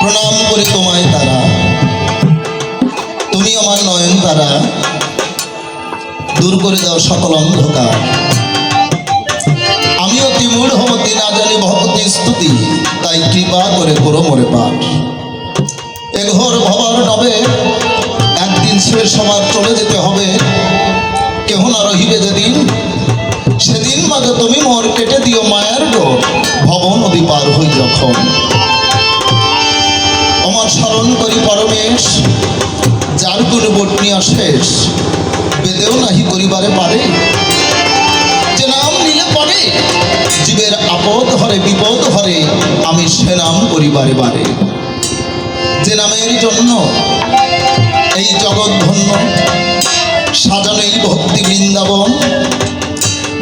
প্রণাম করি তোমায় তারা, তুমি আমার নয়ন তারা, দূর করে দাও সকল অন্ধকার। আমি অতি মূঢ়মতি, না জানি ভক্তি স্তুতি, তাই কৃপা করে করো মোরে পাঠ। এ ঘোর ভবার নবে একদিন শেষ সবার চলে যেতে হবে, কেহ না রহিবে যেদিন, সেদিন মাঝে তুমি মোর কেটে দিও মায়ার ডোর, ভবন নদী পার হই যখন। আমার স্মরণ করি পরমেশ, যার গুণ বটনি অশেষ, বেদেও নাহি করিবারে পারে, যে নাম নিলে পরে জীবের আপদ হরে বিপদ হরে, আমি সে নাম করিবারে বারে। যে নামের জন্য এই জগৎ ধন্য, সাজানো এই ভক্তি বৃন্দাবন,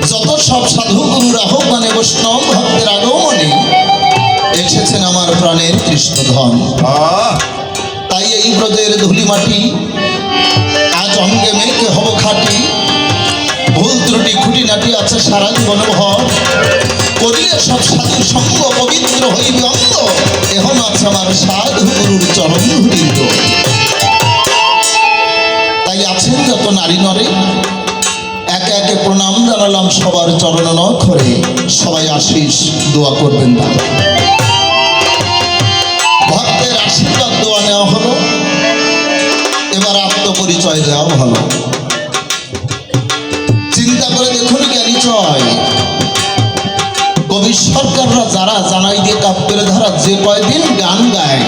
যত সব সাধু গুরুর আহ্বানে বৈষ্ণব ভক্তের আগমনে এসেছেন আমার প্রাণের কৃষ্ণধন। তাই এই ব্রজের ধুলি মাটি আজ অঙ্গে মেখে হব খাটি, ভুল ত্রুটি খুঁটিনাটি আছে সারা জীবন ভর, করিলে সব সাধু সঙ্গ পবিত্র হইবে অঙ্গ, এখন আছে আমার সাধু গুরুর চরণ ধুলির দোল। তাই আছেন যত নারী নরে, একে একে প্রণাম জানালাম সবার চরণ নখরে, সবাই আশিস দোয়া করবেন না। ভক্তের আশীর্বাদ দোয়া নেওয়া হলো, এবার আত্মপরিচয় দেওয়া হলো। চিন্তা করে দেখুন জ্ঞানী চয়, কবি সরকাররা যারা জানাই দিয়ে কাব্যের ধারা যে কয়দিন গান গায়,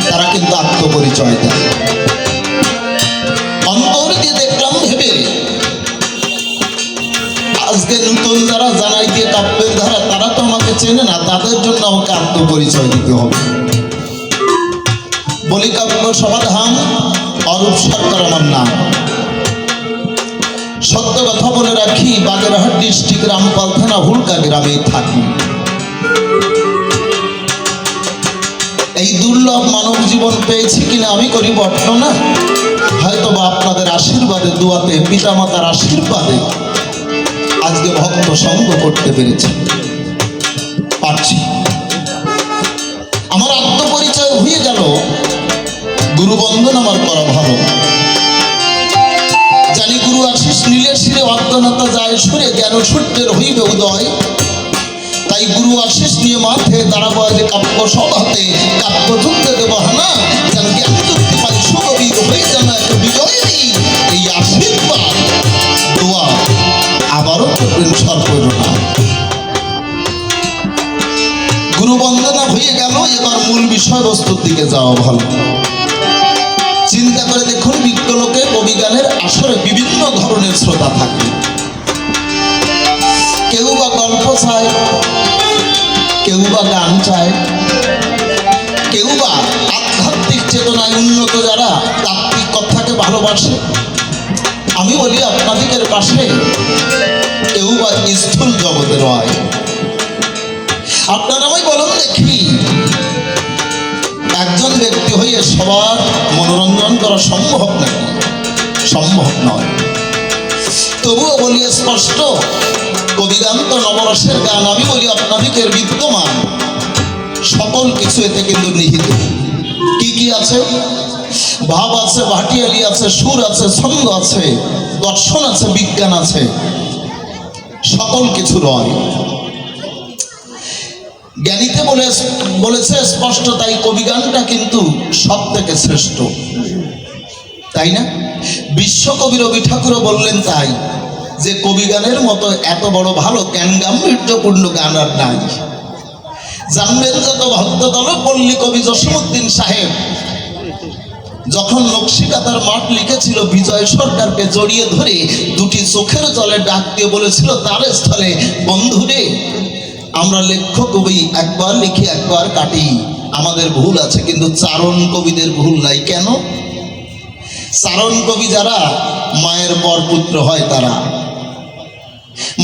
তারা কিন্তু আত্মপরিচয় দেয়। অন্তর দিয়ে দেখলাম ভেবে, আজকে নতুন যারা জানাই দিয়ে কাব্যের ধারা, তারা তো আমাকে চেনে না, তাদের জন্য আমাকে আত্মপরিচয় দিতে হবে। বলি কাব্য সমাধান, অরূপ সরকার আমার নাম। সত্য কথা বলে রাখি, বাগেরহাট ডিস্ট্রিক্ট রামপাল থানা হুলকা গ্রামে থাকি। এই দুর্লভ মানব জীবন পেয়েছি কিনা আমি করি বর্ণনা, হয়তো বা আপনাদের আশীর্বাদে, দুয়াতে, পিতামাতার আশীর্বাদে আজকে ভক্ত সঙ্গ করতে পেরেছি, পারছি। আমার আত্মপরিচয় হয়ে গেল, গুরুবন্ধন আমার করা ভালো। জানি গুরু আশিস নীলে শিরে অজ্ঞানতা যায় সুরে, জ্ঞান সূর্যের হইবে উদয়। তাই গুরু আশিস নিয়ে মাঠে দাঁড়াবো যে কাব্য সভাতে, কাব্য যুদ্ধে দেব হানা, যেন জ্ঞান যুক্তি পাই সুকবির হয়ে যেন এক বিজয়ী। এই আশীর্বাদ দোয়া আবারও করবেন সর্বনা। গুরু বন্দনা হয়ে গেল, এবার মূল বিষয়বস্তুর দিকে যাওয়া ভালো। চিন্তা করে দেখুন, বিজ্ঞলোকে কবিগানের আসরে বিভিন্ন ধরনের শ্রোতা থাকে। কেউ বা গল্প চায়, কেউ বা গান চায়, কেউ বা আধ্যাত্মিক চেতনায় উন্নত যারা তাত্ত্বিক কথাকে ভালোবাসে। আমি বলি আপনাদের পাশে কেউ বা স্থূল জগতের হয়। আপনারা আমায় বলুন দেখি, একজন ব্যক্তি হয়ে সবার মনোরঞ্জন করা সম্ভব নাকি? সম্ভব নয়। তবুও বলি স্পষ্ট, কবিগান তো নবরসের গান। আমি বলি আপনাদের বিদ্যমান সকল কিছু এতে কিন্তু নিহিত। কি কি আছে? ভাব আছে, ভাটিয়ালি আছে, সুর আছে, ছন্দ আছে, দর্শন আছে, বিজ্ঞান আছে। সকল কিছু রয়। জ্ঞানীতে বলেছে স্পষ্ট, তাই কবিগানটা কিন্তু সব থেকে শ্রেষ্ঠ, তাই না? বিশ্বকবি রবি ঠাকুরও বললেন তাই, যে কবিগানের মতো এত বড় ভালো জ্ঞানগাম্ভীর্যপূর্ণ গান আর নাই। জানবেন যত ভক্তদল পল্লী কবি জসীমউদ্দিন সাহেব যখন নকশিকাতার মাঠ লিখেছিল, বিজয় সরকারকে জড়িয়ে ধরে দুটি চোখের জলে ডাক দিয়ে বলেছিল তার স্থলে, বন্ধুরে আমরা লেখ্য কবি একবার লিখি একবার কাটি, আমাদের ভুল আছে কিন্তু চারণ কবিদের ভুল নাই। কেন? চারণ কবি যারা মায়ের পর পুত্র হয়, তারা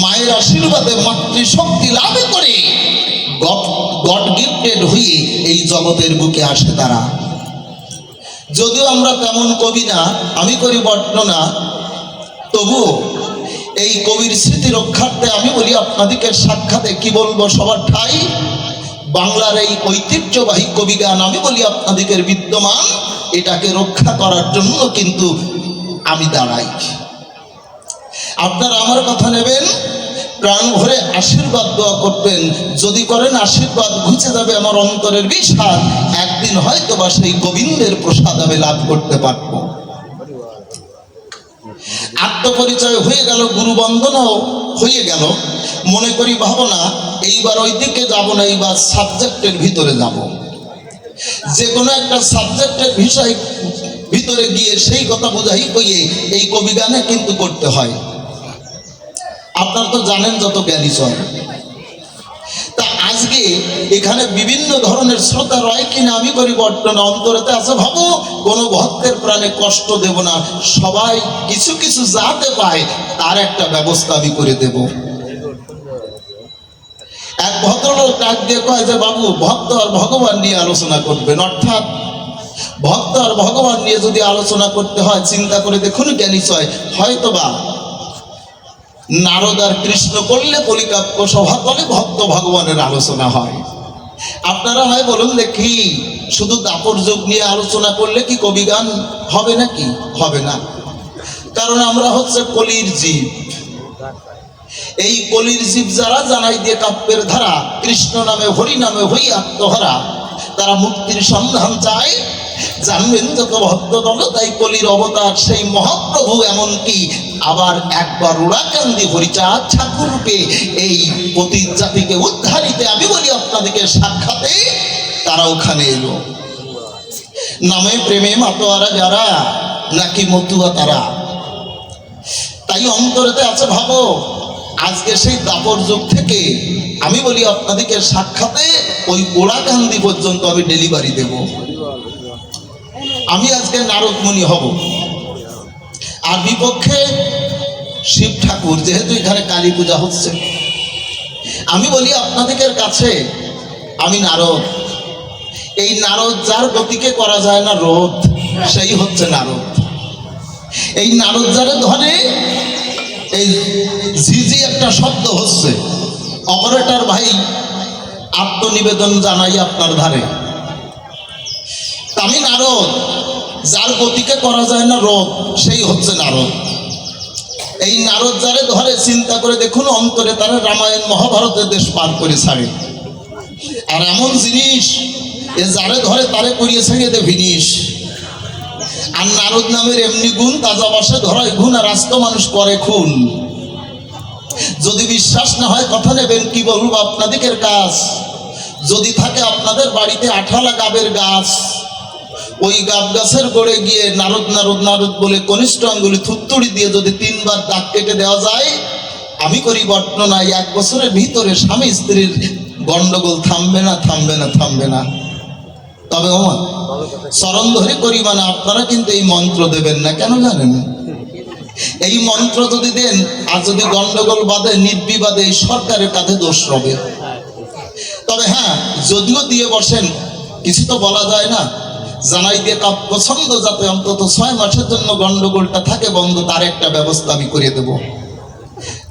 মায়ের আশীর্বাদে মাতৃশক্তি লাভ করে গড গিফটেড হয়ে এই জগতের বুকে আসে তারা। যদিও আমরা তেমন কবি না, আমি করি বর্ণনা, তবুও এই কবির স্মৃতি রক্ষার্থে আমি বলি আপনাদেরকে সাক্ষাতে কি বলবো, সবার ঠাই বাংলার এই ঐতিহ্যবাহী কবিগান আমি বলি আপনাদেরকে বিদ্যমান, এটাকে রক্ষা করার জন্য কিন্তু আমি দাঁড়াই। আপনারা আমার কথা নেবেন, প্রাণ ভরে আশীর্বাদ দোয়া করবেন, যদি করেন আশীর্বাদ ঘুচে যাবে আমার অন্তরের বিষাদ, একদিন হয়তো বা সেই গোবিন্দের প্রসাদ আমি লাভ করতে পারবো। আত্মপরিচয় হয়ে গেল, গুরু বন্দনাও হয়ে গেল, মনে করি ভাবনা এইবার ওই দিকে যাব না, এইবার সাবজেক্টের ভিতরে যাব। যে কোনো একটা সাবজেক্টের বিষয় ভিতরে গিয়ে সেই কথা বোঝাই কইয়ে এই কবিগানে কিন্তু করতে হয়। আপনারা তো জানেন যত জ্ঞানী চল, তা আজকে এখানে বিভিন্ন ধরনের শ্রোতা রয় কিনা আমি করি বর্ণনা, অন্তরেতে আছে ভাবো কোনো ভক্তের প্রাণে কষ্ট দেব না, সবাই কিছু কিছু যাতে পায় তার একটা ব্যবস্থা আমি করে দেব। এক ভদ্রলোক ডাক দিয়ে কয় যে বাবু, ভক্ত আর ভগবান নিয়ে আলোচনা করবেন, অর্থাৎ ভক্ত আর ভগবান নিয়ে যদি আলোচনা করতে হয় চিন্তা করে দেখুন জ্ঞানী চয়, হয়তোবা নারদ আর কৃষ্ণ করলে কলিকাব্য সভাতলে ভক্ত ভগবানের আলোচনা হয়। আপনারা হয় বলুন দেখি, শুধু দাপর যুগ নিয়ে আলোচনা করলে কি কবিগান হবে নাকি? হবে না, কারণ আমরা হচ্ছে কলির জীব। এই কলির জীব যারা জানাই দিয়ে কাব্যের ধারা, কৃষ্ণ নামে হরি নামে হই আত্মহারা, তারা মুক্তির সন্ধান চায়। জানবেন যত ভক্তদল, তাই কলির অবতার সেই মহাপ্রভু, এমনকি আবার একবার উড়াকান্দি হরিচাঁদ ঠাকুর রূপে এই পতিত জাতিকে উদ্ধারিতে আমি বলি আপনাদেরকে সাক্ষাতে তারা ওখানে এলো। নামে প্রেমে মাতোয়ারা যারা, নাকি মতুয়া তারা। তাই অন্তরেতে আছে ভাবো, আজকে সেই দাপর যুগ থেকে আমি বলি আপনাদেরকে সাক্ষাতে ওই ওড়াকান্দি পর্যন্ত আমি ডেলিভারি দেব। আমি আজকে নারদমণি হব, আর বিপক্ষে শিব ঠাকুর, যেহেতু এখানে কালী পূজা হচ্ছে, আমি বলি আপনাদের কাছে আমি নারদ। এই নারদ যার গতিকে করা যায় না রোধ, সেই হচ্ছে নারদ। এই নারদ যারে ধরে, এই ঝিঝি একটা শব্দ হচ্ছে, অপারেটর ভাই আত্মনিবেদন জানাই আপনার ধারে, আমি নারদ, যার গতিকে করা যায় না রোধ, সেই হচ্ছে নারদ। এই নারদ যারে ধরে চিন্তা করে দেখুন, অন্তরে তারা রামায়ণ মহাভারতের দেশ পার করে ছাড়ে। আর এমন জিনিস এ যারে ধরে তারে করিয়ে ছেড়ে দে ফিনিশ। আর নারদ নামের এমনি গুণ, তাজা বাসে ধরায় গুণ, আর আস্ত মানুষ করে খুন। যদি বিশ্বাস না হয় কথা নেবেন, কি বলবো আপনাদের কাজ। যদি থাকে আপনাদের বাড়িতে আঠালা গাবের গাছ, ওই গাব গাছের গোড়ে গিয়ে নারদ নারদ নারদ বলে কনিষ্ঠ আঙ্গুলি থুত্তুড়ি দিয়ে যদি 3 বার দাগ কেটে দেওয়া যায়, আমি করি বর্ণনা 1 বছরের ভিতরে স্বামী স্ত্রীর গন্ডগোল থামবে না, থামবে না, থামবে না। তবে ওমা চরণ ধরে করি মানে আপনারা কিন্তু এই মন্ত্র দেবেন না, কেন জানেন? এই মন্ত্র যদি দেন আর যদি গন্ডগোল বাঁধে, নির্বিবাদে এই সরকারের কাঁধে দোষ হবে। তবে হ্যাঁ, যদিও দিয়ে বসেন কিছু তো বলা যায় না, জানাই দিয়ে কাব্য ছন্দ যাতে অন্তত 6 মাসের জন্য গন্ডগোলটা থাকে বন্ধ, তার একটা ব্যবস্থা আমি করে দেব।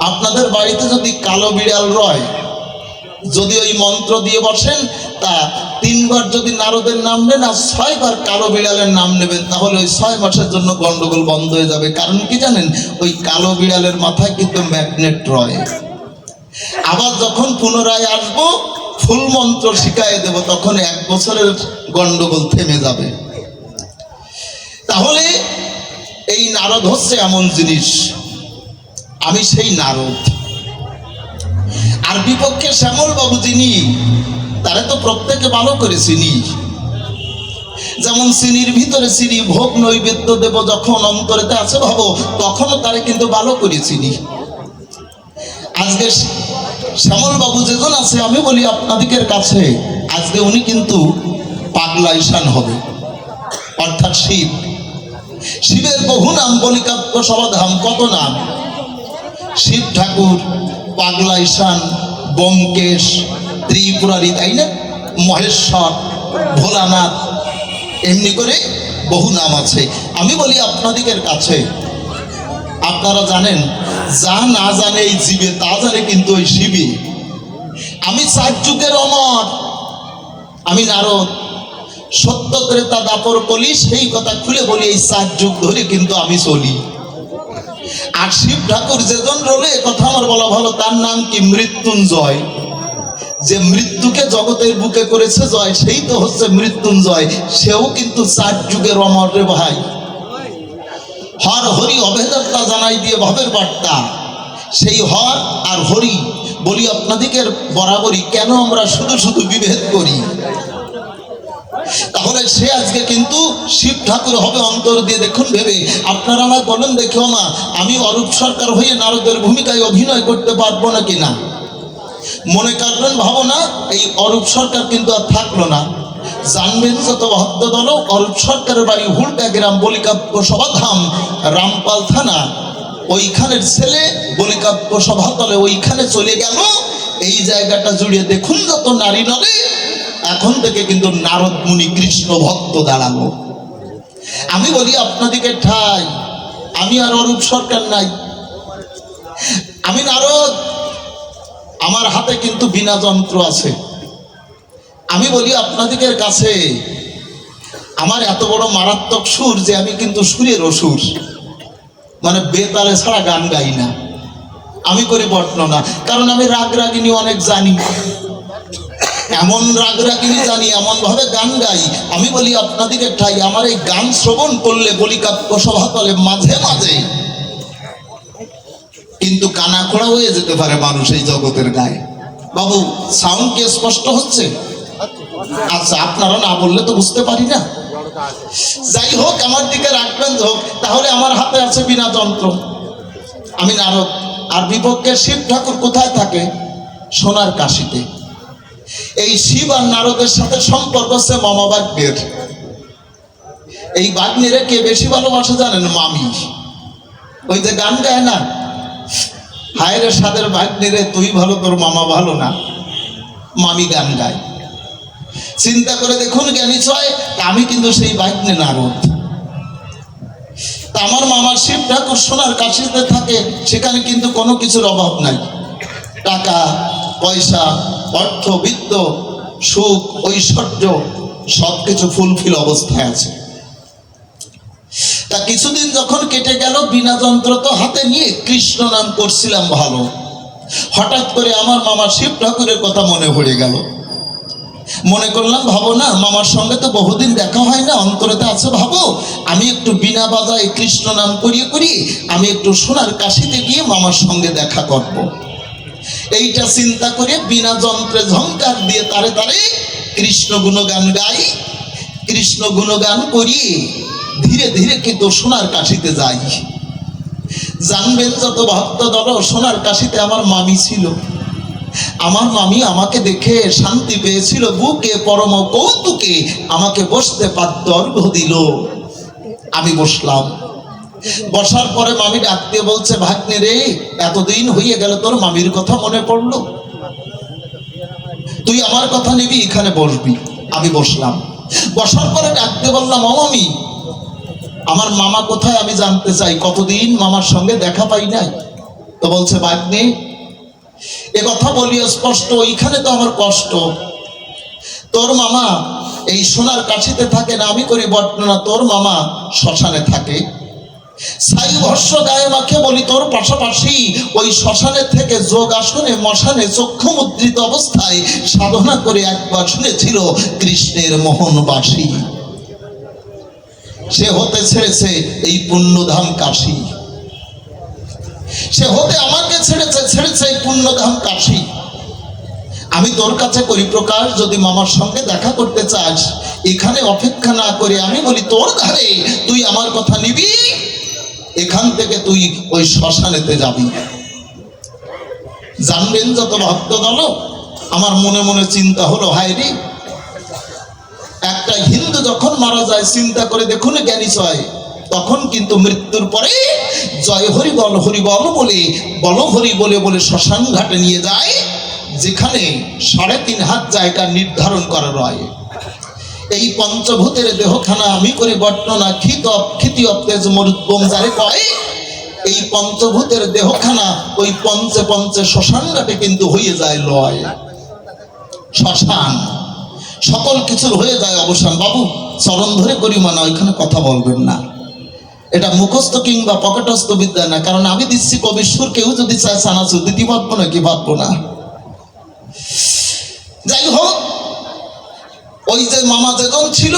আপনাদের বাড়িতে যদি কালো বিড়াল রয়, যদি ওই মন্ত্র দিয়ে বসেন, তা 3 বার যদি নারদের নাম নেন আর 6 বার কালো বিড়ালের নাম নেবেন, তাহলে ওই 6 মাসের জন্য গন্ডগোল বন্ধ হয়ে যাবে। কারণ কি জানেন? ওই কালো বিড়ালের মাথায় কিন্তু ম্যাগনেট রয়। আবার যখন পুনরায় আসবো ফুল মন্ত্র শিখাই দেব, তখন 1 বছরের গন্ডগোল থেমে যাবে। তাহলে এই নারদ হচ্ছে এমন জিনিস, আমি সেই নারদ। আর বিপক্ষে শ্যামল বাবু যিনি, তারে তো প্রত্যেকে ভালো করে চিনি। যেমন চিনির ভিতরে চিনি ভোগ নৈবেদ্য দেব যখন অন্তরেতে আছে ভাবো, তখনও তারে কিন্তু ভালো করে চিনি। আজকে শ্যামল বাবু যেজন আছে, আমি বলি আপনাদের কাছে আজকে উনি কিন্তু পাগলা ঈশান হবে, অর্থাৎ শিব। শিবের বহু নাম, বলিকাব্য সভাধাম, কত নাম। শিব ঠাকুর, পাগলা ঈশান, ব্যোমকেশ, ত্রিপুরারি, তাই না, মহেশ্বর, ভোলানাথ, এমনি করে বহু নাম আছে। আমি বলি আপনাদের কাছে, আপনারা জানেন, যা না জানে এই জীবে তা জানে কিন্তু ওই শিবে। আমি 4 যুগের অমর, আমি নারদ, সত্য ত্রেতা দাপর কলি, সেই কথা খুলে বলি, এই 4 যুগ ধরে কিন্তু আমি চলি। আর শিব ঠাকুর যেজন রোলে, কথা আমার বলা ভালো, তার নাম কি মৃত্যুঞ্জয়। যে মৃত্যুকে জগতের বুকে করেছে জয়, সেই তো হচ্ছে মৃত্যুঞ্জয়। সেও কিন্তু 4 যুগের অমর রে ভাই। হর হরি অভেদাত্তা জানাই দিয়ে ভাবের বার্তা, সেই হর আর হরি বলি আপনাদের বরাবরই, কেন আমরা শুধু শুধু বিভেদ করি? তাহলে সে আজকে কিন্তু শিব ঠাকুর হবে অন্তর দিয়ে। দেখুন ভেবে, আপনারা আমায় বলেন দেখো মা, আমি অরূপ সরকার হয়ে নারদের ভূমিকায় অভিনয় করতে পারবো না কিনা? মনে করবেন ভাবো না, এই অরূপ সরকার কিন্তু আর থাকলো না। জানবেন যত ভক্ত দল, অরূপ সরকারের বাড়ি হুলটা গ্রাম, বলিকাব্য সভাধাম, রামপাল থানা, ওইখানের ছেলে বলিকাব্য সভাতলে ওইখানে চলে গেল। এই জায়গাটা জুড়ে দেখুন যত নারী নরে, এখন থেকে কিন্তু নারদ মুনি কৃষ্ণ ভক্ত দাঁড়ালো। আমি বলি আপনাদিকে ঠাই, আমি আর অরূপ সরকার নাই, আমি নারদ। আমার হাতে কিন্তু বিনা যন্ত্র আছে। আমি বলি আপনাদের কাছে, আমার এত বড় মারাত্মক সুর যে আমি কিন্তু সুরের অসুর, মানে বেতালে ছাড়া গান গাই না, আমি করি বর্ণনা। কারণ আমি রাগ রাগিনী অনেক জানি, এমন রাগ রাগিনী জানি, এমন ভাবে গান গাই। আমি বলি আপনাদিকে ঠাই, আমার এই গান শ্রবণ করলে বলিকাব্য সভাতলে মাঝে মাঝে কিন্তু কানা খোড়া হয়ে যেতে পারে মানুষ এই জগতের গায়ে। বাবু সাউন্ড কি স্পষ্ট হচ্ছে? আচ্ছা, আপনারা না বললে তো বুঝতে পারি না। যাই হোক, আমার দিকে রাখবেন হোক। তাহলে আমার হাতে আছে বিনা যন্ত্র, আমি নারদ। আর বিপক্ষে শিব ঠাকুর কোথায় থাকে? সোনার কাশিতে। এই শিব আর নারদের সাথে সম্পর্ক হচ্ছে মামা বাগ্নের। এই বাগ্নিরে কে বেশি ভালোবাসে জানেন? মামি। ওই যে গান গায় না, হায় রে সাদের বাগ্নিরে তুই ভালো তোর মামা ভালো না, মামি গান গায়। চিন্তা করে দেখুন জ্ঞানী ছয়, আমি কিন্তু সেই বাগ্নে নারদ। তা আমার মামার শিব ঠাকুর সোনার কাশিতে থাকে, সেখানে কিন্তু কোনো কিছুর অভাব নাই। টাকা পয়সা, অর্থ বিত্ত, সুখ ঐশ্বর্য সবকিছু ফুলফিল অবস্থায় আছে। তা কিছুদিন যখন কেটে গেল, বিনা যন্ত্র তো হাতে নিয়ে কৃষ্ণ নাম করছিলাম ভালো, হঠাৎ করে আমার মামার শিব ঠাকুরের কথা মনে পড়ে গেল। মনে করলাম, ভাবো না, মামার সঙ্গে তো বহুদিন দেখা হয় না, অন্তরেতে আছে, ভাবো আমি একটু বিনা বাজায় কৃষ্ণ নাম করিয়ে করি, আমি একটু সোনার কাশিতে গিয়ে মামার সঙ্গে দেখা করব। এইটা চিন্তা করে বিনা যন্ত্রে ঝংকার দিয়ে তারে তারে কৃষ্ণ গুণগান গাই। কৃষ্ণ গুণগান করি, ধীরে ধীরে কিন্তু সোনার কাশিতে যাই। জানবেন যত ভক্ত দল, সোনার কাশিতে আমার মামি ছিল। আমার মামি আমাকে দেখে শান্তি পেয়েছিল, বুকে পরম কৌতুকে আমাকে বসতে পাদ্য দিল। আমি বসলাম। বসার পরে মামি ডাক দিয়ে বলছে, ভাগ্নে রে, এতদিন হয়ে গেল তোর মামির কথা মনে পড়লো, তুই আমার কথা নিবি, এখানে বসবি। আমি বসলাম। বসার পরে ডাক দিয়ে বললাম, ও মামি, আমার মামা কোথায় আমি জানতে চাই, কতদিন মামার সঙ্গে দেখা পাই নাই। তো বলছে, ভাগ্নে এ কথা বলি স্পষ্ট, ওইখানে তো আমার কষ্ট। তোর মামা এই সোনার কাশিতে থাকে না, আমি করি বর্ণনা, তোর মামা শ্মশানে থাকে। ছাই ভস্য গায়ে মাখে বলি তোর পাশাপাশি ওই শ্মশানের থেকে যোগ আসনে মশানে চক্ষু মুদ্রিত অবস্থায় সাধনা করে একবার শুনেছিল কৃষ্ণের মোহনবাসী। সে হতে ছেড়েছে এই পুণ্যধাম কাশী, সে হতে আমাকে ছেড়েছে এই পুণ্যধাম কাশী। আমি তোর কাছে করি প্রকাশ, যদি মামার সঙ্গে দেখা করতে চাস এখানে অপেক্ষা না করে আমি বলি তোর ধারে তুই আমার কথা নিবি, এখান থেকে তুই ওই শ্মশানেতে যাবি। জানবেন যত ভক্ত দল, আমার মনে মনে চিন্তা হলো, হায় রে, একটা হিন্দু যখন মারা যায় চিন্তা করে দেখুন জ্ঞানী চয়, তখন কিন্তু মৃত্যুর পরে জয় হরি বল বলে বল হরি বলে বলে শ্মশান ঘাটে নিয়ে যায়, যেখানে 3.5 হাত জায়গা নির্ধারণ করা রয়। এই পঞ্চভূতের দেহখানা আমি করি বর্ণনা, খিতি অপ্তেজ মরুদ্বম যারে কয়, এই পঞ্চভূতের দেহখানা ওই পঞ্চে পঞ্চে শ্মশান ঘাটে কিন্তু হয়ে যায় লয়। শ্মশান সকল কিছুর হয়ে যায় অবসান। বাবু চরণ ধরে করি মানা, ওইখানে কথা বলবেন না, এটা মুখস্থ কিংবা পকেটস্থ বিদ্যা না, কারণ আমি দিচ্ছি কবির সুর, কেউ যদি চায় চানাচুর দিতে পারবো না, কি পারবো না। যাই হোক, ওই যে মামা যেজন ছিল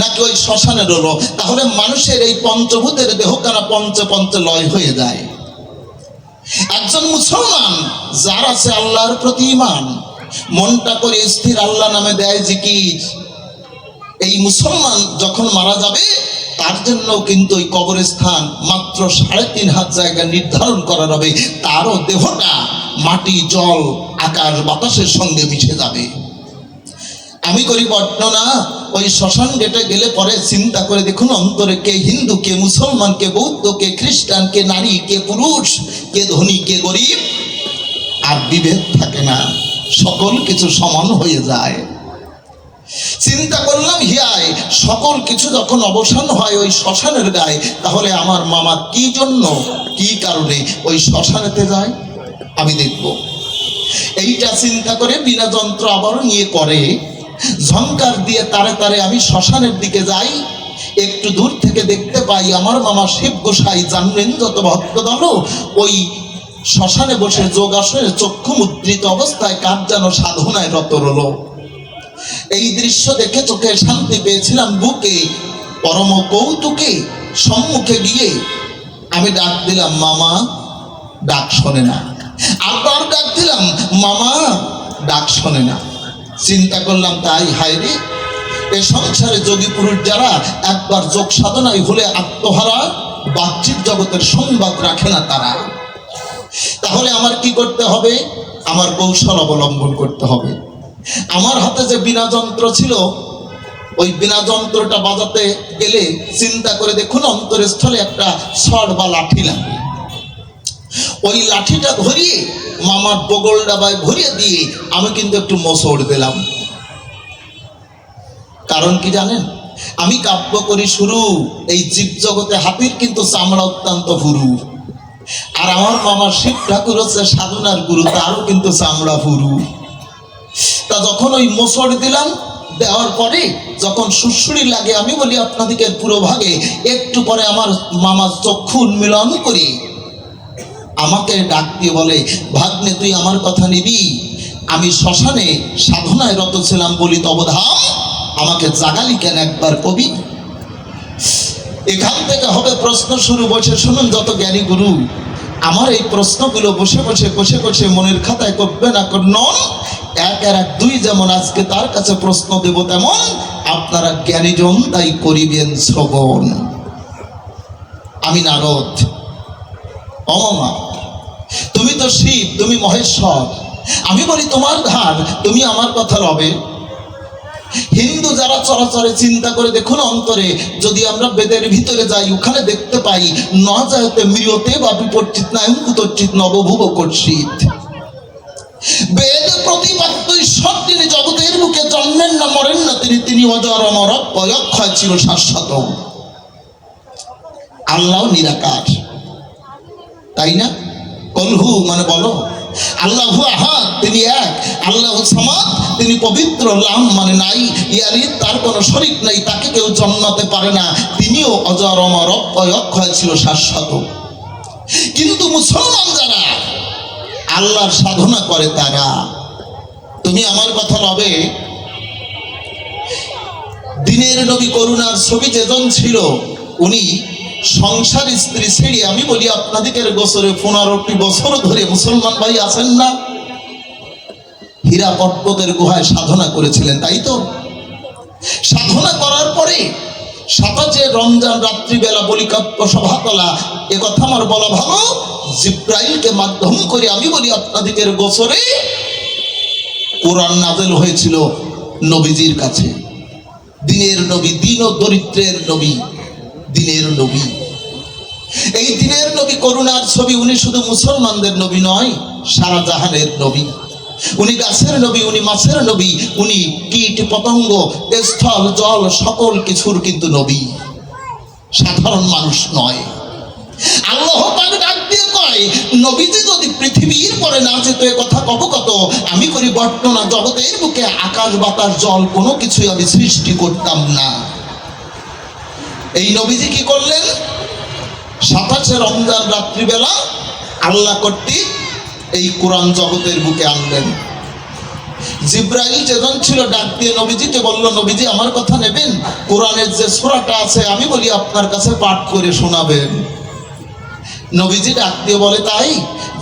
নাকি ওই শ্মশানের হলো, তাহলে মানুষের এই পঞ্চভূতের দেহখানা পঞ্চে পঞ্চে লয় হয়ে যায়। একজন মুসলমান যার আছে আল্লাহর প্রতি ঈমান, মনটা করে স্থির আল্লাহ নামে দেয় জিকির, এই মুসলমান যখন মারা যাবে তার জন্য কিন্তু ওই কবরস্থান মাত্র 3.5 হাত জায়গা নির্ধারণ করা হবে, তারও দেহটা মাটি জল আকাশ বাতাসের সঙ্গে মিশে যাবে। আমি করি বর্ণনা, ওই শ্মশান গেটে গেলে পরে চিন্তা করে দেখুন অন্তরে কে হিন্দু, কে মুসলমান, কে বৌদ্ধ, কে খ্রিস্টান, কে নারী, কে পুরুষ, কে ধনী, কে গরিব, আর বিভেদ থাকে না, সকল কিছু সমান হয়ে যায়। চিন্তা করলাম হিয়ায় সকল কিছু যখন অবসান হয় ওই শ্মশানের গায়ে, তাহলে আমার মামা কি জন্য কি কারণে ওই শ্মশানেতে যায় আমি দেখব। এইটা চিন্তা করে বিনা যন্ত্র আবার নিয়ে করে ঝংকার দিয়ে তারে তারে আমি শ্মশানের দিকে যাই। একটু দূর থেকে দেখতে পাই আমার মামা শিব গোসাই, জানবেন যত ভক্তদল, ওই শ্মশানে বসে যোগাসনে চক্ষু মুদ্রিত অবস্থায় কার যেন সাধনায় রত রলো। এই দৃশ্য দেখে চোখে শান্তি পেয়েছিলাম বুকে, পরম কৌতুকে সম্মুখে গিয়ে আমি ডাক দিলাম, মামা, ডাক শোনে না। আবার ডাক দিলাম, মামা, ডাক শোনে না। চিন্তা করলাম, তাই হায় রে, এ সংসারে যোগী পুরুষ যারা একবার যোগ সাধনায় হলে আত্মহারা, বাহ্যিক জগতের সংবাদ রাখে না তারা। তাহলে আমার কি করতে হবে? আমার কৌশল অবলম্বন করতে হবে। আমার হাতে যে বীণা যন্ত্র ছিল, ওই বীণা যন্ত্রটা বাজাতে গেলে চিন্তা করে দেখুন অন্তরস্থলে একটা ছড় বা লাঠি লাগে। ওই লাঠিটা ধরিয়ে মামার বগল ডাবায় ভরিয়ে দিয়ে আমি কিন্তু একটু মোচড় দিলাম। কারণ কি জানেন? আমি কাব্য করি শুরু, এই জীব জগতে হাতির কিন্তু চামড়া অত্যন্ত পুরু, আর আমার মামার শিব ঠাকুর হচ্ছে সাধনার গুরু, তারও কিন্তু চামড়া পুরু। তা যখন ওই মোচড় দিলাম, দেওয়ার পরে যখন সুড়সুড়ি লাগে, আমি বলি আপনাদিকে পুরো ভাগে, একটু পরে আমার মামার চক্ষু উন্মিলন করি আমাকে ডাক দিয়ে বলে, ভাগ্নে তুই আমার কথা নিবি, আমি শ্মশানে সাধনায় রত ছিলাম বলি তবধাম, আমাকে জাগালি কেন একবার কবি। এখান থেকে হবে প্রশ্ন শুরু। বসে শুনুন যত জ্ঞানী গুরু, আমার এই প্রশ্নগুলো বসে বসে বসে বসে মনের খাতায় করবে না নন, এক আর এক দুই, যেমন আজকে তার কাছে প্রশ্ন দেব তেমন আপনারা জ্ঞানীজন তাই করিবেন শ্রবণ। আমি নারদ, অমা তুমি তো শিব, তুমি মহেশ্বর, আমি বলি তোমার ধার, তুমি আমার কথা রবে। হিন্দু যারা চরাচরে চিন্তা করে দেখুন অন্তরে, যদি আমরা বেদের ভিতরে যাই ওখানে দেখতে পাই ন যায়তে মৃয়তে বা বিপর্চিত নায়ম কুতর্চিত নবভুব কর্ষিত। বেদ প্রতিপাদ্য ঈশ্বর, তিনি জগতের বুকে জন্মেন না মরেন না, তিনি অজর অমর অক্ষয় চির শাশ্বত। আল্লাহ নিরাকার, তাই না? কলহু মানে বলো, আল্লাহু আহাদ, তিনি এক। আল্লাহু সামাদ, তিনি পবিত্র, লাম মানে নাই, ইয়ালি তার কোনো শরীক নাই, তাকে কেউ জন্মাতে পারে না, তিনিও অজর অমর অক্ষয়, অক্ষয় ছিল শাশ্বত। কিন্তু মুসলমান যারা আল্লাহর সাধনা করে তারা, তুমি আমার কথা ভাবে, দিনের নবী করুণার ছবি যেজন ছিল, উনি সংসার স্ত্রী ছেড়ে, আমি বলি আপনাদের গোসরে 15টি বছর ধরে মুসলমান ভাই আছেন না, হীরা পর্বতের গুহায় সাধনা করেছিলেন, তাই তো? সাধনা করার পরে সাতাজে রমজান রাত্রিবেলা বলিকাপ্য সভাতলা, এ কথা আমার বলা ভালো, জিব্রাইলকে মাধ্যম করে আমি বলি আপনাদের গোসরে কোরআন নাযিল হয়েছিল নবীজির কাছে। দিনের নবী, দিন ও দরিদ্রের নবী, দিনের নবী। এই দিনের নবী করুণার ছবি, উনি শুধু মুসলমানদের নবী নয়, সারা জাহানের নবী। উনি গাছের নবী, উনি মাছের নবী, উনি কীট পতঙ্গ, স্থল জল সকল কিছুর কিন্তু নবী, সাধারণ মানুষ নয়। আল্লাহ পাক ডাক দিয়ে কয়, নবীজি যদি পৃথিবীর পরে না যেত, এ কথা অবগত, আমি করি বর্ণনা, জগতের বুকে আকাশ বাতাস জল কোনো কিছুই আমি সৃষ্টি করতাম না। এই নবীজি কি করলেন? 27 রমজান রাত্রিবেলা আল্লাহ কর্তৃক এই কোরআন জগতের বুকে আনলেন। জিব্রাইল যেজন ছিল ডাক দিয়ে নবীজিকে বলল, নবীজি আমার কথা নেবেন, কোরআনের যে সূরাটা আছে আমি বলি আপনার কাছে পাঠ করে শোনাবেন। নবীজি ডাক দিয়ে বলে, তাই?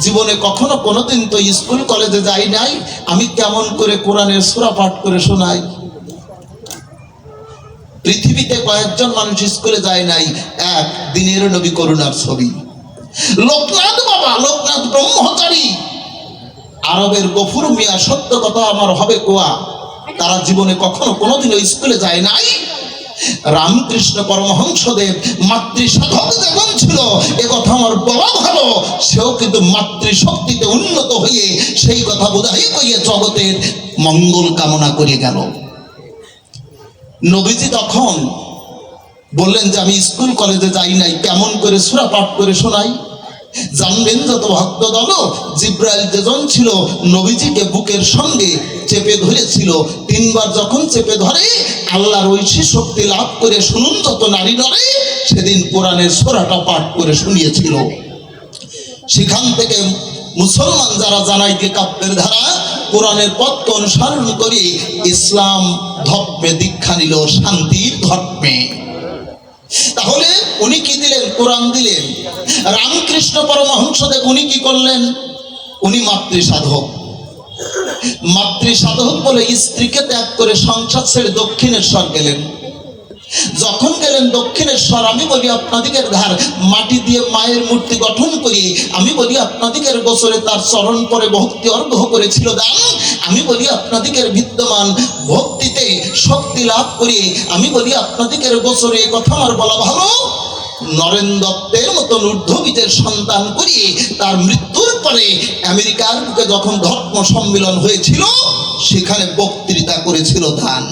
জীবনে কখনো কোনোদিন তো স্কুল কলেজে যাই নাই, আমি কেমন করে কোরআনের সূরা পাঠ করে শোনাই? পৃথিবীতে কয়েকজন মানুষ স্কুলে যায় নাই, এক দিনের নবী করুণার ছবি। লোকনাথ বাবা, লোকনাথ ব্রহ্মচারী, আরবের গফুর মিয়া, সত্য কথা আমার হবে কোয়া, তারা জীবনে কখনো কোনোদিন স্কুলে যায় নাই। রামকৃষ্ণ পরমহংসদেব মাতৃসাধক যেমন ছিল, এ কথা আমার বলা ভালো, সেও কিন্তু মাতৃশক্তিতে উন্নত হয়ে সেই কথা বোঝাই কইয়ে জগতের মঙ্গল কামনা করে গেল। নবীজি তখন বললেন যে আমি স্কুল কলেজে যাই নাই, কেমন করে সূরা পাঠ করে শোনাই? জানবেন যত ভক্ত দল, জিব্রাইল যেজন ছিল নবীজিকে বুকের সঙ্গে চেপে ধরেছিল, 3 বার যখন চেপে ধরে আল্লাহর ঐশী শক্তি লাভ করে শুনুন যত নারী নরে, সেদিন কোরআনের সূরাটা পাঠ করে শুনিয়েছিল। সেখান থেকে মুসলমান যারা জানাইতে কাব্যের ধারা কোরআনের পথকে অনুসরণ করে ইসলাম ধর্মে দীক্ষা নিল, শান্তির ধর্মে। তাহলে উনি কি দিলেন? কোরআন দিলেন। রামকৃষ্ণ পরমহংসদেব উনি কি করলেন? উনি মাতৃসাধক। মাতৃসাধক বলে স্ত্রীকে ত্যাগ করে সংসার ছেড়ে দক্ষিণেশ্বর গেলেন। যখন গেলেন দক্ষিণেশ্বর, আমি বলি আপনাদিকের ধার মাটি দিয়ে মায়ের মূর্তি গঠন করি, আমি বলি আপনাদিকের গোসরে তার চরণ পরে ভক্তি অর্ঘ্য করেছিল দান, আমি বলি আপনাদিকের বিদ্যমান ভক্তিতে শক্তি লাভ করি, আমি বলি আপনাদিকের গোসরে, কথা আমার বলা ভালো, নরেন দত্তের মতন ঊর্ধ্ববীজের সন্তান করিয়ে তার মৃত্যুর পরে আমেরিকার বুকে যখন ধর্ম সম্মেলন হয়েছিল, সেখানে বক্তৃতা করেছিল ধান।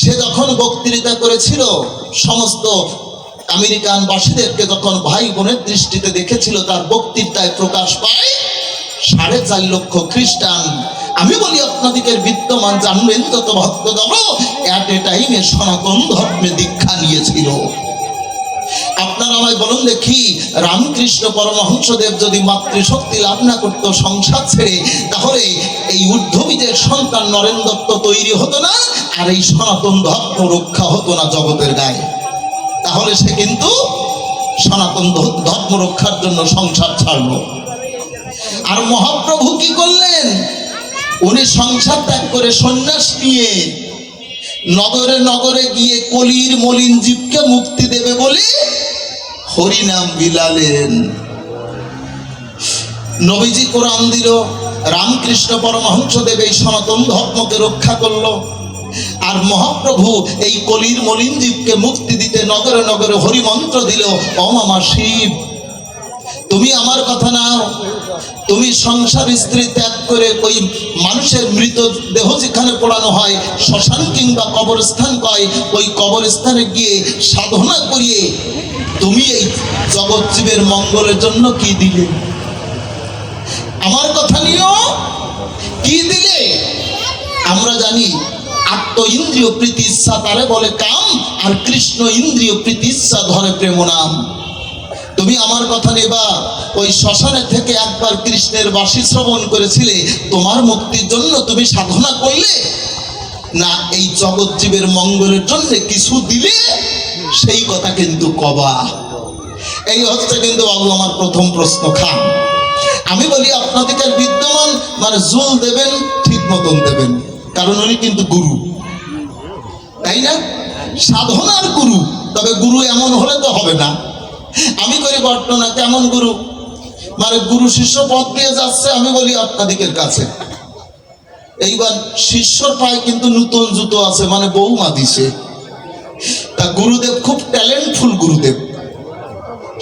সে যখন বক্তৃতা করেছিল, সমস্ত আমেরিকানবাসীদেরকে যখন ভাই বোনের দৃষ্টিতে দেখেছিল, তার বক্তৃতায় প্রকাশ পায় 4.5 লক্ষ খ্রিস্টান, আমি বলি আপনাদিকের বিদ্যমান জানবেন যত ভক্ত দল, এট এ টাইমে সনাতন ধর্মে দীক্ষা নিয়েছিল। আপনারা আমায় বলুন দেখি, রামকৃষ্ণ পরমহংসদেব যদি মাতৃশক্তি লাভ না করতো সংসার ছেড়ে, তাহলে এই ঊর্ধ্ববীজের সন্তান নরেন দত্ত তৈরি হতো না, আর এই সনাতন ধর্ম রক্ষা হতো না জগতের গায়ে। তাহলে সে কিন্তু সনাতন ধর্ম রক্ষার জন্য সংসার ছাড়লো। আর মহাপ্রভু কি করলেন? উনি সংসার ত্যাগ করে সন্ন্যাস নিয়ে নগরে নগরে গিয়ে কলির মলিন জীবকে মুক্তি দেবে বলে হরিনাম বিলালেন। নবীজি কোরআন দিল, রামকৃষ্ণ পরমহংসদেব এই সনাতন ধর্মকে রক্ষা করলো, আর মহাপ্রভু এই কলির মলিন জীবকে মুক্তি দিতে নগরে নগরে হরিমন্ত্র দিল। ও মামা শিব, তুমি আমার কথা নাও, তুমি সংসার স্ত্রী ত্যাগ করে ওই মানুষের মৃত দেহ যেখানে পোড়ানো হয়, শ্মশান কিংবা কবরস্থান কয়, ওই কবরস্থানে গিয়ে সাধনা করিয়ে তুমি এই জগৎ জীবের মঙ্গলের জন্য কি দিলে? আমার কথা নিও, কি দিলে? আমরা জানি আত্ম ইন্দ্রিয় প্রীতি ইচ্ছা তারে বলে কাম, আর কৃষ্ণ ইন্দ্রিয় প্রীতি ইচ্ছা ধরে প্রেম নাম। তুমি আমার কথা নেবা, ওই শ্মশানে থেকে একবার কৃষ্ণের বাঁশি শ্রবণ করেছিলে, তোমার মুক্তির জন্য তুমি সাধনা করলে না এই জগৎ জীবের মঙ্গলের জন্য কিছু দিলে, সেই কথা কিন্তু কবা। এই হচ্ছে কিন্তু বাবু আমার প্রথম প্রশ্ন। খান আমি বলি আপনাদের বিদ্যমান মানে জুল দেবেন, ঠিক মতন দেবেন, কারণ উনি কিন্তু গুরু, তাই না? সাধনার গুরু। তবে গুরু এমন হলে তো হবে না। আমি করি বর্ণনা কেমন গুরু, মানে গুরু শিষ্য পথ দিয়ে যাচ্ছে, আমি বলি আপনাদের কাছে এইবার শিষ্যর পায়ে কিন্তু নতুন জুতো আছে, মানে বৌমা দিছে। তা গুরুদেব খুব ট্যালেন্টফুল গুরুদেব,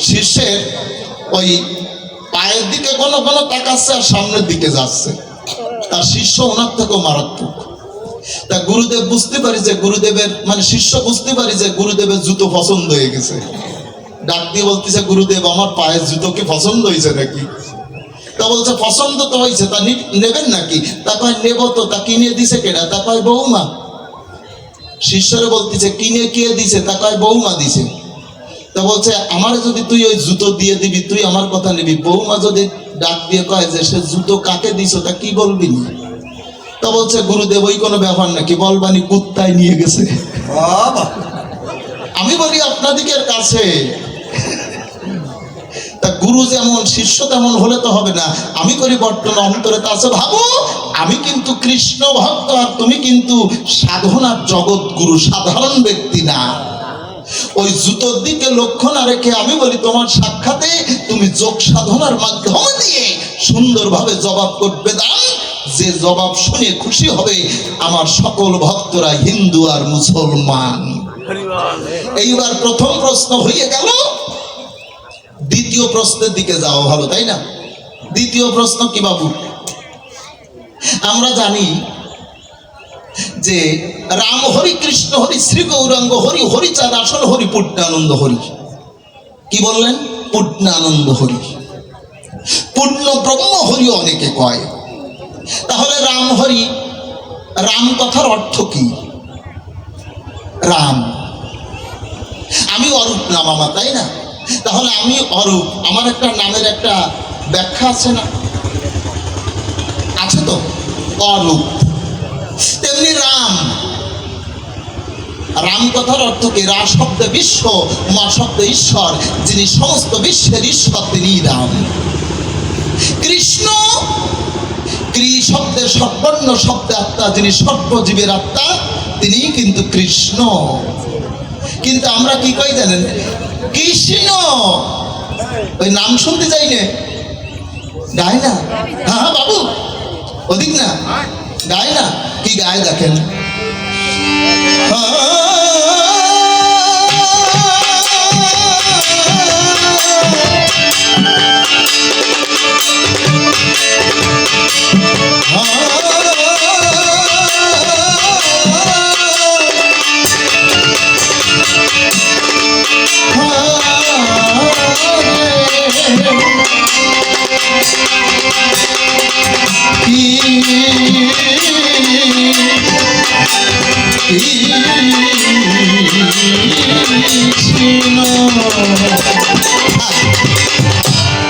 শিষ্যের ওই পায়ের দিকে কোনো কোনো তাকাচ্ছে আর সামনের দিকে যাচ্ছে, তার শিষ্য ওনার থেকেও মারাত্মক। তা গুরুদেব বুঝতে পারি যে গুরুদেবের মানে শিষ্য বুঝতে পারি যে গুরুদেবের জুতো পছন্দ হয়ে গেছে। ডাক দিয়ে বলতেছে, গুরুদেব আমার পায়ের জুতো কি পছন্দ হয়েছে নাকি? তা বলছে পছন্দ তো হয়েছে, তা নেবেন নাকি? তা কয় নেব তো। তা কিনে দিছে কেডা? তা কয় বৌমা। শিষ্যরে বলতেছে কিনে কে দিছে? তা কয় বৌমা দিছে। তা বলছে আমার যদি তুই ওই জুতো দিয়ে দিবি, তুই আমার কথা নিবি, বৌমা যদি ডাক দিয়ে কয় যে সে জুতো কাকে দিছ, তা কি বলবি? তা বলছে গুরুদেব ওই কোনো ব্যাপার নাকি, বলবানি কুত্তায় নিয়ে গেছে। আমি বলি আপনাদের কাছে তা গুরু যেমন শিষ্য তেমন হলে তো হবে না। আমি করি বর্তমান অন্তরে তা আছে ভাবো, আমি কিন্তু কৃষ্ণ ভক্ত আর তুমি কিন্তু সাধনার জগৎ গুরু, সাধারণ ব্যক্তি না। ওই জুতোর দিকে লক্ষ্য না রেখে আমি বলি তোমার সাক্ষাতে তুমি যোগ সাধনার মাধ্যমে দিয়ে সুন্দরভাবে জবাব করবে দান, যে জবাব শুনে খুশি হবে আমার সকল ভক্তরা, হিন্দু আর মুসলমান। এইবার প্রথম প্রশ্ন হয়ে গেল, দ্বিতীয় প্রশ্নের দিকে যাওয়া ভালো, তাই না? দ্বিতীয় প্রশ্ন কি বাবু? আমরা জানি যে রাম হরি, কৃষ্ণ হরি, শ্রী গৌরাঙ্গ হরি, হরিচাঁদ আসল হরি, পূর্ণানন্দ হরি। কি বললেন? পূর্ণানন্দ হরি। পূর্ণ ব্রহ্ম হরি অনেকে কয়। তাহলে রাম হরি, রাম কথার অর্থ কি? রাম, আমি অরূপ নাম আমার, তাই না? তাহলে আমি অরূপ, আমার একটা নামের একটা ব্যাখ্যা আছে না? আছে তো, অরূপ। তেমনি রাম, রাম কথার অর্থ কি? রা শব্দে বিশ্ব, মা শব্দে ঈশ্বর, যিনি সমস্ত বিশ্বের ঈশ্বর তিনি রাম। কৃষ্ণ, ক্রি শব্দের সর্বর্ণ শব্দে আত্মা, যিনি সর্বজীবের আত্মা তিনি কিন্তু কৃষ্ণ। কিন্তু আমরা কি কই জানেন? কৃষ্ণ, ওই নাম শুনতে চাই না, গায় না। হ্যাঁ হ্যাঁ বাবু, ওদিক না, গায় না। কি গায় দেখেন?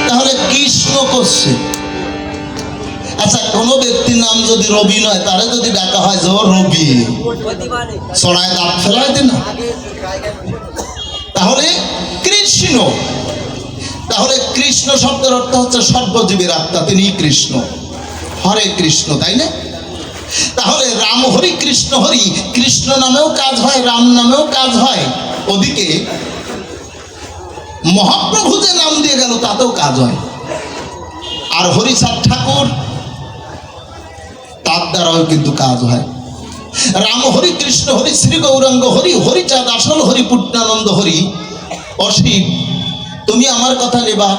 তাহলে কৃষ্ণ করছে। আচ্ছা, কোন ব্যক্তির নাম যদি রবি নয়, তারে যদি ডাকা হয় যে রবি, চড়ায় দাঁত ফেলায় দিন না, তাহলে কৃষ্ণ। তাহলে কৃষ্ণ শব্দের অর্থ হচ্ছে সর্বজীবের আত্মা, তিনি কৃষ্ণ। হরে কৃষ্ণ, তাই না? তাহলে রাম হরি, কৃষ্ণ হরি, কৃষ্ণ নামেও কাজ হয়, রাম নামেও কাজ হয়। ওদিকে মহাপ্রভু যে নাম দিয়ে গেল তাতেও কাজ হয়। আর হরিচাঁদ ঠাকুর, তার দ্বারাও কিন্তু কাজ হয়। রাম হরি, কৃষ্ণ হরি, শ্রী গৌরাঙ্গ হরি, হরিচাঁদ আসল হরি, পূর্ণানন্দ হরি। অসীম, তুমি আমার কথা নেবা,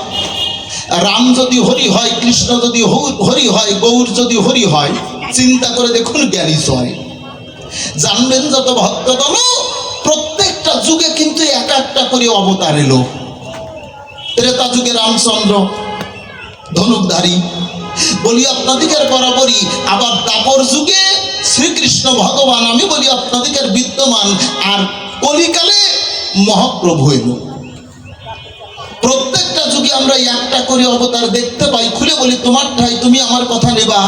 রাম যদি হরি হয়, কৃষ্ণ যদি হরি হয়, গৌর যদি হরি হয়, চিন্তা করে দেখুন জ্ঞানী হয়। জানবেন যত ভক্ত দল প্রত্যেকটা যুগে কিন্তু এক একটা করে অবতার এলো। ত্রেতা যুগে রামচন্দ্র ধনুকধারী, বলি আপনাদের বরাবরই। আবার দাপর যুগে শ্রীকৃষ্ণ ভগবান আমি বলি আপনাদের বিদ্যমান, আর কলিকালে মহাপ্রভু এলো। প্রত্যেকটা যুগে আমরা একটা করে অবতার দেখতে পাই। খুলে বলি তোমার ঠাই তুমি আমার কথা নেবা,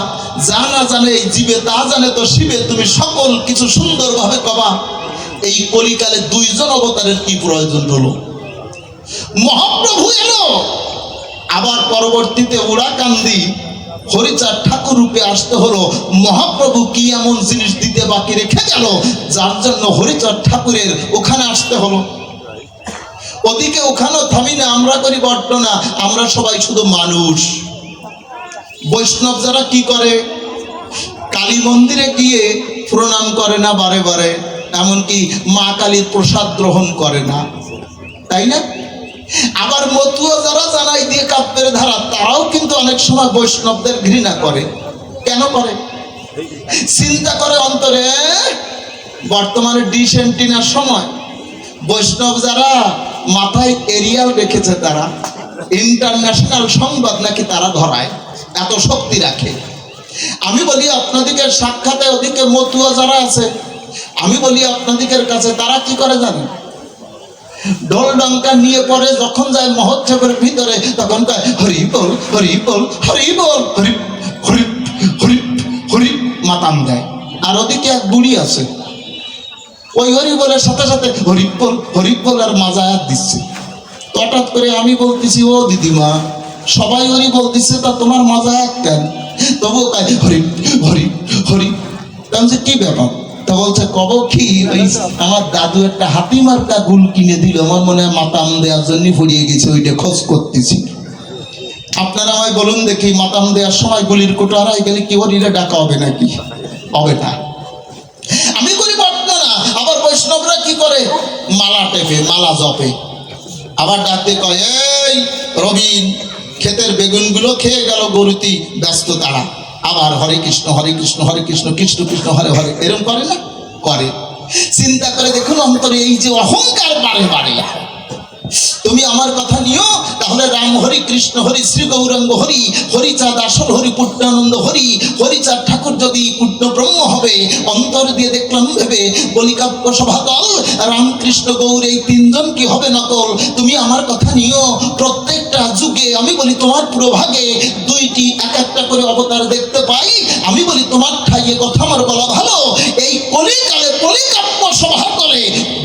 যা না জানে এই জীবে তা জানে তো শিবে, তুমি সকল কিছু সুন্দরভাবে কবা। এই কলিকালে দুইজন অবতারের কি প্রয়োজন হলো? মহাপ্রভু এলো, আবার পরবর্তীতে উড়াকান্দি হরিচাঁদ ঠাকুর রূপে আসতে হলো। মহাপ্রভু কি এমন জিনিস দিতে বাকি রেখে গেল যার জন্য হরিচাঁদ ঠাকুরের ওখানে আসতে হলো? ওদিকে ওখানেও থামি না, আমরা করি বর্ণনা, আমরা সবাই শুধু মানুষ। বৈষ্ণব যারা কি করে, কালী মন্দিরে গিয়ে প্রণাম করে না বারে বারে, এমনকি মা কালীর প্রসাদ গ্রহণ করে না, তাই না? আবার মতুয়া যারা জানাই দিয়ে কাব্যের ধারা, তারাও কিন্তু অনেক সময় বৈষ্ণবদের ঘৃণা করে। কেন করে? চিন্তা করে অন্তরে, বর্তমানে ডিশ এন্টিনার সময় বৈষ্ণব যারা মাথায় এরিয়াল রেখেছে, তারা ইন্টারন্যাশনাল সংবাদ নাকি তারা ধরায়, এত শক্তি রাখে। আমি বলি আপনাদের সাক্ষাতে ওদিকে মতুয়া যারা আছে, আমি বলি আপনাদের কাছে তারা কি করে জানেন? ঢোল ডঙ্কা নিয়ে পরে যখন যায় মহোৎসবের ভিতরে, তখন কয় হরি বল হরি বল হরি বল হরি হরি হরি হরি, মাতাম দেয়। আর ওদিকে এক বুড়ি আছে, ওই হরি বলের সাথে সাথে হরি বল আর মাজায়াত দিচ্ছে। হঠাৎ করে আমি বলতেছি, ও দিদিমা, সবাই হরি বলতেছে, তা তোমার মাজায়াত কেন? তবুও কয় হরি হরি হরি। যে কি ব্যাপার? তা বলছে কব কি, ওই আমার দাদু একটা হাতি মার্কা গুল কিনে দিল, আমার মনে হয় মাতাম দেওয়ার জন্য ফুরিয়ে গেছে, ওইটা খোঁজ করতেছি। আপনারা আমায় বলুন দেখি, মাতাম দেওয়ার সময় গুলির কোটো হারাই গেলে কি হরিরে ডাকা হবে নাকি? হবে না। আমি করি বর্ণনা। আবার বৈষ্ণবরা কি করে? মালা টেপে, মালা জপে, আবার ডাকতে কয়, এই রবিন, ক্ষেতের বেগুনগুলো খেয়ে গেল গরুতি, ব্যস্ত তারা। আবার হরে কৃষ্ণ হরে কৃষ্ণ হরে কৃষ্ণ কৃষ্ণ কৃষ্ণ হরে হরে, এরকম করে না? করে। চিন্তা করে দেখুন অন্তরে এই যে অহংকার বাড়ে বাড়ে। তুমি আমার কথা নিও, তাহলে রাম হরি কৃষ্ণ হরি শ্রী গৌরাঙ্গ হরি, হরিচাঁদ আসল হরি পূর্ণানন্দ হরি, হরিচাঁদ ঠাকুর যদি পূর্ণ ব্রহ্ম হবে, অন্তর দিয়ে দেখলাম ভেবে বলিকাব্য সভাদল রামকৃষ্ণ গৌর এই তিনজন কি হবে নকল? তুমি আমার কথা নিও, প্রত্যেকটা যুগে আমি বলি তোমার পুরোভাগে দুইটি এক একটা করে অবতার দেখতে পাই। আমি বলি তোমার ঠাইয়ে কথা আমার বলা ভালো, এই কলিকালে কলিকাব্য সভা করে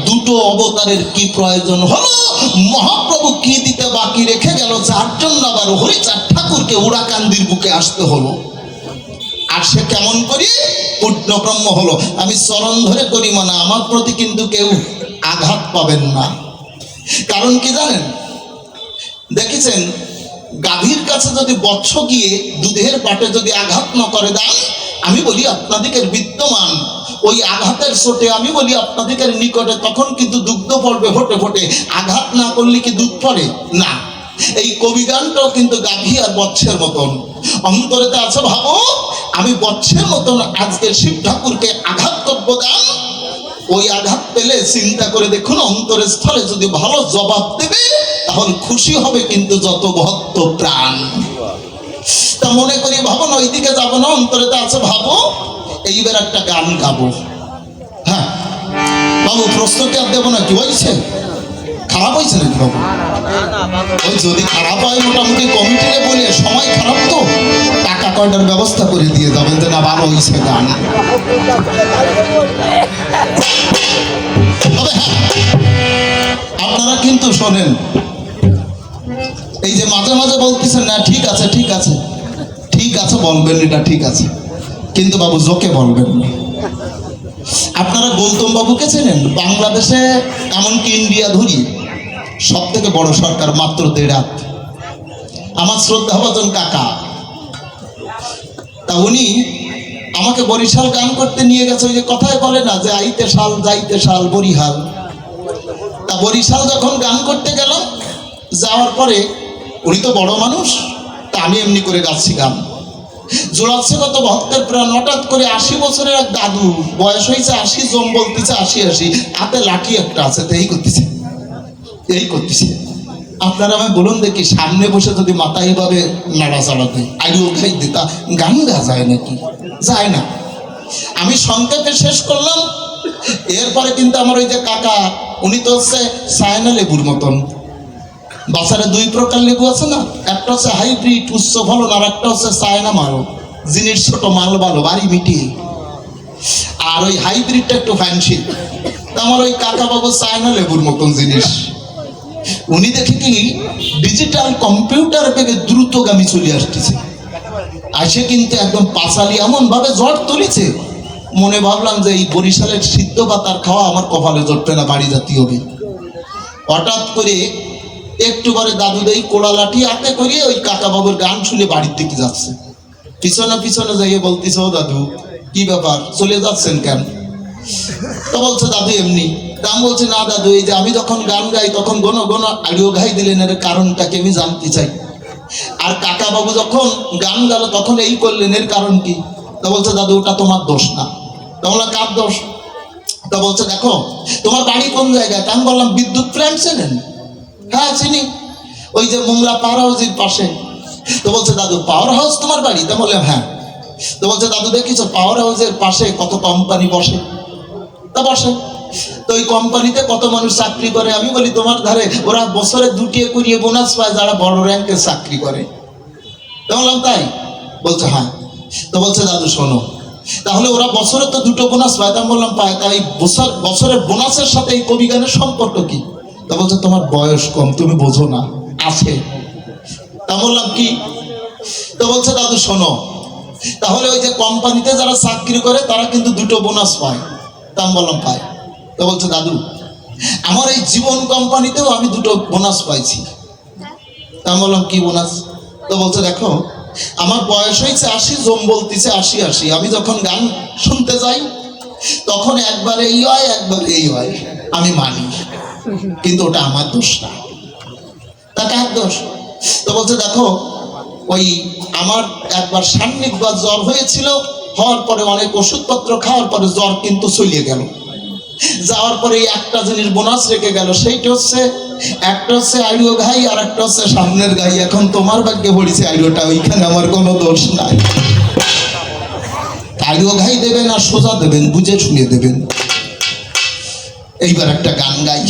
দুটো অবতারের কি প্রয়োজন হলো? মহাপ্রভু কি দিতে বাকি রেখে গেল যার জন্য আবার হরিচাঁদ ঠাকুরকে উড়াকান্দির বুকে আসতে হলো? আর সে কেমন করি পূর্ণ ব্রহ্ম হলো। আমি চরণ ধরে করি মানা, আমার প্রতি কিন্তু কেউ আঘাত পাবেন না। কারণ কি জানেন? দেখেছেন, গাভীর কাছে যদি বৎস গিয়ে দুধের পাটে যদি আঘাত না করে দেন, আমি বলি আপনাদের বিদ্যমান ওই আঘাতের চোটে, আমি বলি আপনাদের নিকটে তখন কিন্তু দুগ্ধ পড়বে ফোটে ফোটে। আঘাত না করলে কি দুধ পড়ে না? এই কবিগানটাও কিন্তু গাভী আর বৎসের মতন অন্তরেতে আছে। ভাবো, আমি বৎসের মতন আজকে শিব ঠাকুরকে আঘাত করবো দান, ওই আঘাত পেলে চিন্তা করে দেখুন অন্তরের স্থলে যদি ভালো জবাব দেবে, তখন খুশি হবে কিন্তু যত ভক্ত প্রাণ। তা মনে করি ভাবো না, ওইদিকে যাবো না, অন্তরেতে আছে ভাবো এইবার একটা গান গাবো। হ্যাঁ বাবু, প্রশ্ন কি আর দেবো নাকি? হয়েছে খারাপ হয়েছে নাকি বাবু? ওই যদি খারাপ হয় মোটামুটি কমিটিরে বলে, সময় খারাপ তো টাকা কয়টার ব্যবস্থা করে দিয়ে যাবেন, যে না ভালো হয়েছে গান। তবে হ্যাঁ, আপনারা কিন্তু শোনেন, এই যে মাঝে মাঝে বলতেছেন না ঠিক আছে ঠিক আছে ঠিক আছে বলবেন, এটা ঠিক আছে, কিন্তু বাবু জোকে বলবেন না। আপনারা গৌতম বাবুকে চেনেন? বাংলাদেশে এমনকি ইন্ডিয়া ধরি সব থেকে বড় সরকার, মাত্র 1.5 হাত। আমার শ্রদ্ধাভাজন কাকা, তা উনি আমাকে বরিশাল গান করতে নিয়ে গেছে। ওই যে কথায় বলে না যে আইতে শাল যাইতে শাল বরিহাল। তা বরিশাল যখন গান করতে গেলাম, যাওয়ার পরে উনি তো বড় মানুষ, তা আমি এমনি করে গাচ্ছি গান, জোড়াচ্ছে কত ভক্তের প্রাণ। হঠাৎ করে 80 বছরের এক দাদু, বয়স হয়েছে 80, জম বলতেছে 80, হাতে লাঠি একটা আছে, তো এই করতেছে এই করতেছে। আপনারা আমায় বলুন দেখি, সামনে বসে যদি মাথা এইভাবে নাড়া চাড়াতে আইডিও খাই দিতা, গান গা যায় নাকি? যায় না। আমি সংক্ষেপে শেষ করলাম। এরপরে কিন্তু আমার ওই যে কাকা, উনি তো হচ্ছে চায়না লেবুর মতন। বাজারে দুই প্রকার লেবু আছে না, একটা হচ্ছে হাইব্রিড উচ্চ ফলন, আর একটা হচ্ছে চায়না মাল, জিনিস ছোট, মাল ভালো, বাড়ি মিটি। আর ওই হাইব্রিডটা একটু ফ্যান্সি। আমার ওই কাকা বাবু চায়না লেবুর মতন জিনিস। উনি দেখে কি ডিজিটাল কম্পিউটার বেগে দ্রুতগামী চলে আসতেছে, আসে কিন্তু একদম পাঁচালি এমন ভাবে জ্বর তুলেছে, মনে ভাবলাম যে এই বরিশালের সিদ্ধ পাতার খাওয়া আমার কপালে জড়বে না, বাড়ি জাতি হবে। হঠাৎ করে একটু পরে দাদু দেই কোড়া লাঠি হাতে করিয়ে ওই কাকা বাবুর গান শুনে বাড়ির দিকে যাচ্ছে। পিছনে পিছনে যাইয়ে বলতেছে, ও দাদু কি ব্যাপার, চলে যাচ্ছেন কেন? তো বলছে দাদু এমনি। আমি বলছি, না দাদু, এই যে আমি যখন গান গাই তখন গণ গণ আলিও গাই দিলেন, এর কারণটাকে আমি জানতে চাই। আর কাকা বাবু যখন গান গেল তখন এই করলেন, এর কারণ কি? তো বলছে, দাদু ওটা তোমার দোষ না। তো বললাম, কার দোষ? তো বলছে, দেখো তোমার বাড়ি কোন জায়গায়? তা আমি বললাম, বিদ্যুৎ প্ল্যান্ট চেনেন? হ্যাঁ চিনি, ওই যে মোংলা পাওয়ার হাউসের পাশে। তো বলছে, দাদু পাওয়ার হাউস তোমার বাড়ি? তা বললাম হ্যাঁ। তো বলছে, দাদু দেখিছো পাওয়ার হাউসের পাশে কত কোম্পানি বসে? তা বসে। তো ওই কোম্পানিতে কত মানুষ চাকরি করে? আমি বলি, তোমার ধারে ওরা বছরে দুটিয়ে করিয়ে বোনাস পায় যারা বড় র্যাঙ্কের চাকরি করে। তো বললাম, তাই? বলছে হ্যাঁ। তো বলছে, দাদু শোনো, তাহলে ওরা বছরে তো দুটো বোনাস পায়। তা বললাম পায়, তাই বছরের বোনাসের সাথে এই কবি গানের সম্পর্ক কি? তা বলছে, তোমার বয়স কম, তুমি বোঝো না, আছে। তা বললাম কি? তো বলছে, দাদু শোনো, তাহলে ওই যে কোম্পানিতে যারা চাকরি করে তারা কিন্তু দুটো বোনাস পায়। তা আমি বললাম পায়। তো বলছে, দাদু আমার এই জীবন কোম্পানিতেও আমি দুটো বোনাস পাইছি। তা আমি বললাম কি বোনাস? তো বলছে, দেখো আমার বয়স হয়েছে 80, জম বলতেছে 80। আমি যখন গান শুনতে যাই তখন একবার এই হয় একবার এই হয়, আমি মানি, কিন্তু ওটা আমার দোষ না। তা কার দোষ? তো বলছে, দেখো ওই আমার একবার সান্নিক বা জ্বর হয়েছিল, হওয়ার পরে অনেক ওষুধপত্র খাওয়ার পরে জ্বর কিন্তু চলে গেল। যাওয়ার পরে একটা জিনিস বোনাস রেখে গেল, সেইটা হচ্ছে একটা হচ্ছে আইডিও ঘাই, আর একটা হচ্ছে সামনের ঘাই। এখন তোমার ভাগ্যে পড়েছে আইডিওটা, ওইখানে আমার কোনো দোষ নাই। আইডিও ঘাই দেবেন আর সোজা দেবেন, বুঝে শুনিয়ে দেবেন। এইবার একটা গান গাই।